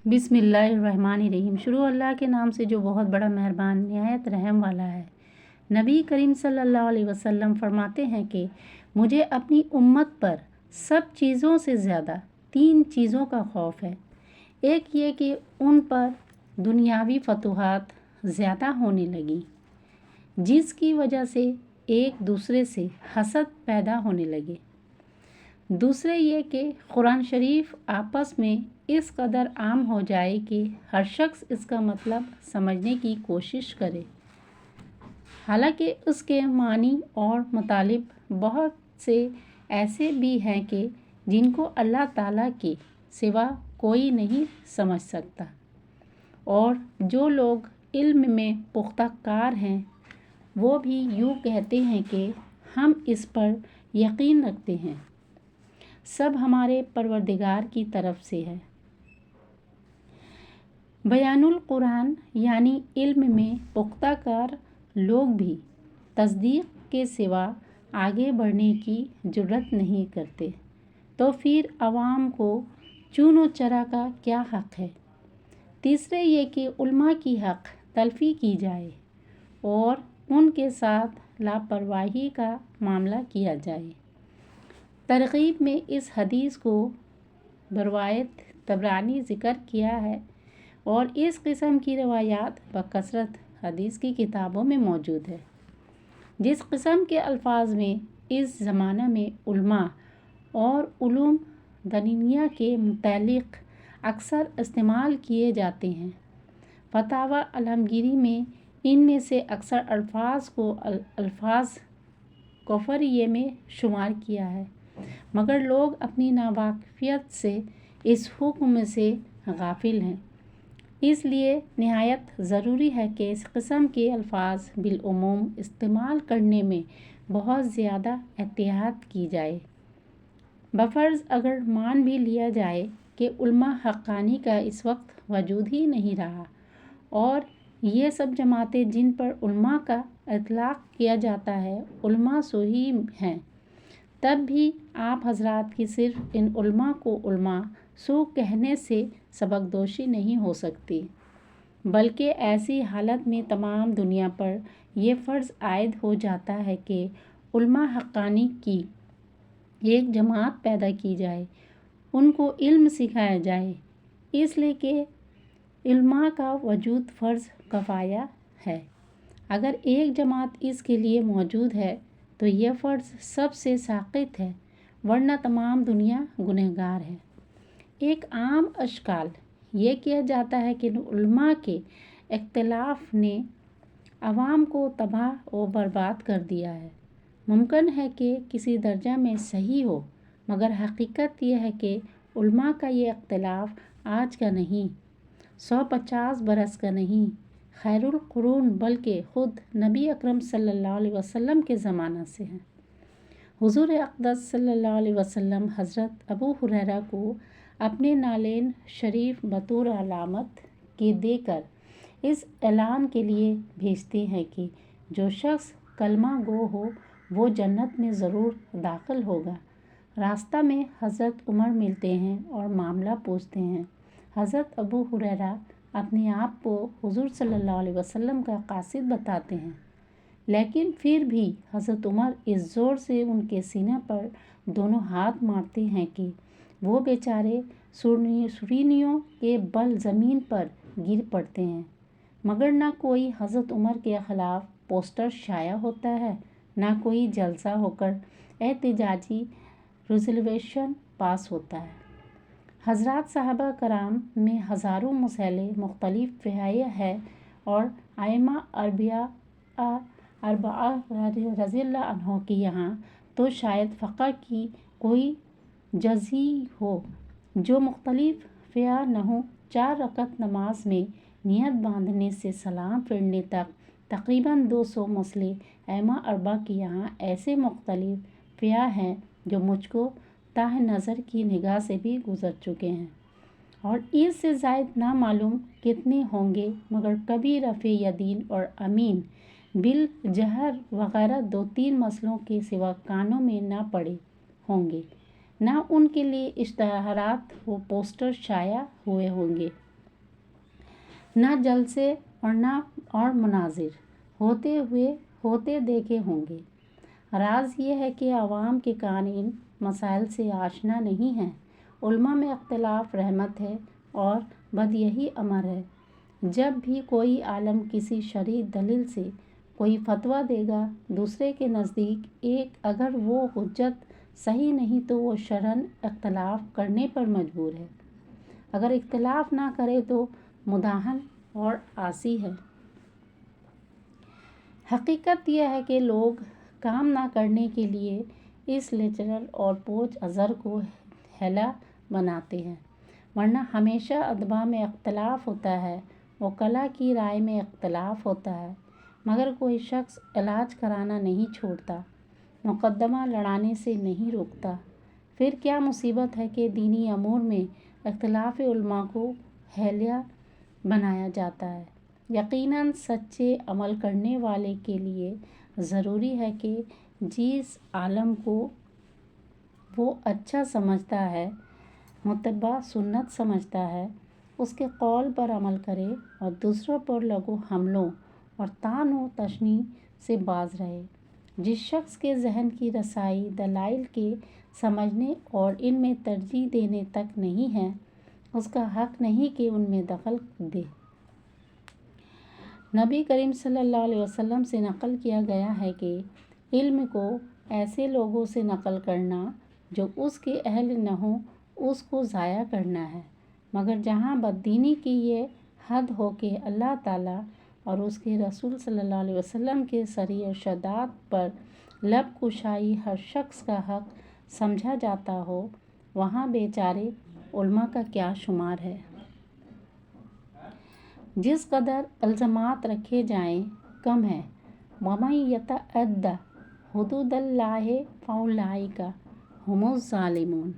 بسم اللہ الرحمن الرحیم۔ شروع اللہ کے نام سے جو بہت بڑا مہربان نہایت رحم والا ہے۔ نبی کریم صلی اللہ علیہ وسلم فرماتے ہیں کہ مجھے اپنی امت پر سب چیزوں سے زیادہ 3 چیزوں کا خوف ہے۔ ایک یہ کہ ان پر دنیاوی فتوحات زیادہ ہونے لگیں، جس کی وجہ سے ایک دوسرے سے حسد پیدا ہونے لگے۔ دوسرے یہ کہ قرآن شریف آپس میں اس قدر عام ہو جائے کہ ہر شخص اس کا مطلب سمجھنے کی کوشش کرے، حالانکہ اس کے معنی اور مطالب بہت سے ایسے بھی ہیں کہ جن کو اللہ تعالیٰ کے سوا کوئی نہیں سمجھ سکتا، اور جو لوگ علم میں پختہ کار ہیں وہ بھی یوں کہتے ہیں کہ ہم اس پر یقین رکھتے ہیں، سب ہمارے پروردگار کی طرف سے ہے۔ بیان القرآن یعنی علم میں پختہ کار لوگ بھی تصدیق کے سوا آگے بڑھنے کی جرات نہیں کرتے، تو پھر عوام کو چون و چرا کا کیا حق ہے؟ تیسرے یہ کہ علماء کی حق تلفی کی جائے اور ان کے ساتھ لاپرواہی کا معاملہ کیا جائے۔ ترغیب میں اس حدیث کو بروایت طبرانی ذکر کیا ہے، اور اس قسم کی روایات بکثرت حدیث کی کتابوں میں موجود ہے۔ جس قسم کے الفاظ میں اس زمانہ میں علماء اور علوم دینیہ کے متعلق اکثر استعمال کیے جاتے ہیں، فتاوی عالمگیری میں ان میں سے اکثر الفاظ کو الفاظ کفریہ میں شمار کیا ہے، مگر لوگ اپنی ناواقفیت سے اس حکم سے غافل ہیں۔ اس لیے نہایت ضروری ہے کہ اس قسم کے الفاظ بالعموم استعمال کرنے میں بہت زیادہ احتیاط کی جائے۔ بفرض اگر مان بھی لیا جائے کہ علماء حقانی کا اس وقت وجود ہی نہیں رہا، اور یہ سب جماعتیں جن پر علماء کا اطلاق کیا جاتا ہے علماء سو ہی ہیں، تب بھی آپ حضرات کی صرف ان علماء کو علماء سو کہنے سے سبکدوشی نہیں ہو سکتی، بلکہ ایسی حالت میں تمام دنیا پر یہ فرض عائد ہو جاتا ہے کہ علماء حقانی کی ایک جماعت پیدا کی جائے، ان کو علم سکھایا جائے، اس لیے کہ علماء کا وجود فرض کفایہ ہے۔ اگر ایک جماعت اس کے لیے موجود ہے تو یہ فرض سب سے ساقط ہے، ورنہ تمام دنیا گنہگار ہے۔ ایک عام اشکال یہ کیا جاتا ہے کہ علماء کے اختلاف نے عوام کو تباہ و برباد کر دیا ہے۔ ممکن ہے کہ کسی درجہ میں صحیح ہو، مگر حقیقت یہ ہے کہ علماء کا یہ اختلاف آج کا نہیں، 150 برس کا نہیں، خیر القرون بلکہ خود نبی اکرم صلی اللہ علیہ وسلم کے زمانہ سے ہے۔ حضور اقدس صلی اللہ علیہ وسلم حضرت ابو ہریرہ کو اپنے نالین شریف بطور علامت کے دے کر اس اعلان کے لیے بھیجتے ہیں کہ جو شخص کلمہ گو ہو وہ جنت میں ضرور داخل ہوگا۔ راستہ میں حضرت عمر ملتے ہیں اور معاملہ پوچھتے ہیں۔ حضرت ابو ہریرہ اپنے آپ کو حضور صلی اللہ علیہ وسلم کا قاصد بتاتے ہیں، لیکن پھر بھی حضرت عمر اس زور سے ان کے سینے پر دونوں ہاتھ مارتے ہیں کہ وہ بیچارے سرینیوں کے بل زمین پر گر پڑتے ہیں، مگر نہ کوئی حضرت عمر کے خلاف پوسٹر شائع ہوتا ہے، نہ کوئی جلسہ ہو کر احتجاجی ریزولوشن پاس ہوتا ہے۔ حضرات صحابہ کرام میں ہزاروں مسئلے مختلف فقہی ہیں، اور ائمہ اربعہ رضی اللہ عنہم کے یہاں تو شاید فقہ کی کوئی جز ہی ہو جو مختلف فقہ نہ ہو۔ 4 رکعت نماز میں نیت باندھنے سے سلام پھیرنے تک تقریباً 200 مسئلے ائمہ اربعہ کے یہاں ایسے مختلف فقہ ہیں جو مجھ کو تحت نظر کی نگاہ سے بھی گزر چکے ہیں، اور اس سے زائد نامعلوم کتنے ہوں گے، مگر کبھی رفع یدین اور امین بالجہر وغیرہ 2-3 مسئلوں کے سوا کانوں میں نہ پڑے ہوں گے، نہ ان کے لیے اشتہارات و پوسٹر شائع ہوئے ہوں گے۔ نہ جلسے اور مناظر ہوتے دیکھے ہوں گے۔ راز یہ ہے کہ عوام کے کان ان مسائل سے آشنا نہیں ہیں۔ علماء میں اختلاف رحمت ہے اور بدیہی امر ہے۔ جب بھی کوئی عالم کسی شرعی دلیل سے کوئی فتویٰ دے گا، دوسرے کے نزدیک اگر وہ حجت صحیح نہیں تو وہ شرعاً اختلاف کرنے پر مجبور ہے۔ اگر اختلاف نہ کرے تو مداہن اور عاصی ہے۔ حقیقت یہ ہے کہ لوگ کام نہ کرنے کے لیے اس لیکچرر اور پوچھ ازر کو ہیلا بناتے ہیں، ورنہ ہمیشہ ادبا میں اختلاف ہوتا ہے، وکلاء کی رائے میں اختلاف ہوتا ہے، مگر کوئی شخص علاج کرانا نہیں چھوڑتا، مقدمہ لڑانے سے نہیں روکتا۔ پھر کیا مصیبت ہے کہ دینی امور میں اختلاف علماء کو ہیلا بنایا جاتا ہے؟ یقیناً سچے عمل کرنے والے کے لیے ضروری ہے کہ جس عالم کو وہ اچھا سمجھتا ہے، متبع سنت سمجھتا ہے، اس کے قول پر عمل کرے اور دوسروں پر لغو حملوں اور طعن و تشنیع سے باز رہے۔ جس شخص کے ذہن کی رسائی دلائل کے سمجھنے اور ان میں ترجیح دینے تک نہیں ہے، اس کا حق نہیں کہ ان میں دخل دے۔ نبی کریم صلی اللہ علیہ وسلم سے نقل کیا گیا ہے کہ علم کو ایسے لوگوں سے نقل کرنا جو اس کے اہل نہ ہوں، اس کو ضائع کرنا ہے، مگر جہاں بددینی کی یہ حد ہو کہ اللہ تعالیٰ اور اس کے رسول صلی اللہ علیہ وسلم کے صریح ارشادات پر لب کشائی ہر شخص کا حق سمجھا جاتا ہو، وہاں بیچارے علماء کا کیا شمار ہے۔ جس قدر الزامات رکھے جائیں کم ہے۔ وَمَن يَتَعَدَّ حُدُودَ اللَّهِ فَأُولَئِكَ هُمُ الظَّالِمُونَ۔